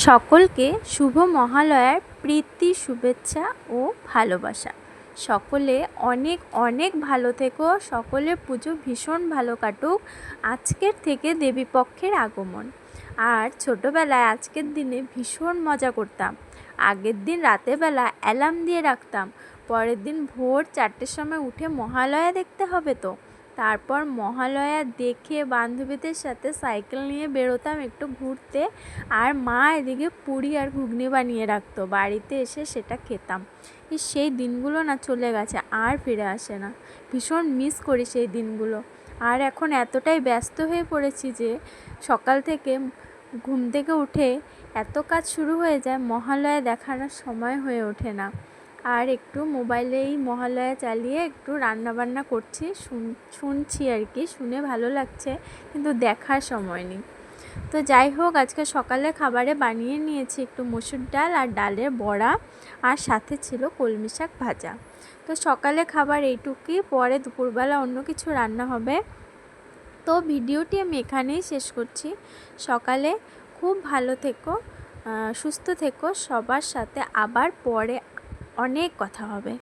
সকলকে শুভ মহালয়ার প্রীতি শুভেচ্ছা ও ভালোবাসা। সকলে অনেক অনেক ভালো থেকো, সকলের পুজো ভীষণ ভালো কাটুক। আজকের থেকে দেবীপক্ষের আগমন। আর ছোটোবেলায় আজকের দিনে ভীষণ মজা করতাম। আগের দিন রাতেরবেলা অ্যালার্ম দিয়ে রাখতাম, পরের দিন ভোর 4টের সময় উঠে মহালয়া দেখতে হবে তো। তারপর মহালয়া দেখে বান্ধবীদের সাথে সাইকেল নিয়ে বেরোতাম একটু ঘুরতে, আর মা এদিকে পুরি আর ঘুগনি বানিয়ে রাখতো, বাড়িতে এসে সেটা খেতাম। সেই দিনগুলো না চলে গেছে, আর ফিরে আসে না। ভীষণ মিস করি সেই দিনগুলো। আর এখন এতটাই ব্যস্ত হয়ে পড়েছি যে সকাল থেকে ঘুম থেকে উঠে এত কাজ শুরু হয়ে যায়, মহালয়া দেখার সময় হয়ে ওঠে না। আর একটু মোবাইলেই মহালয়া চালিয়ে একটু রান্নাবান্না করছি, শুনছি আর কি, শুনে ভালো লাগছে, কিন্তু দেখার সময় নেই। তো যাই হোক, আজকে সকালে খাবারে বানিয়ে নিয়েছি একটু মসুর ডাল আর ডালের বড়া, আর সাথে ছিল কলমি শাক ভাজা। তো সকালে খাবার এইটুকুই, পরে দুপুরবেলা অন্য কিছু রান্না হবে। তো ভিডিওটি আমি এখানেই শেষ করছি। সকালে খুব ভালো থেকো, সুস্থ থেকো, সবার সাথে আবার পরে অনেক কথা হবে।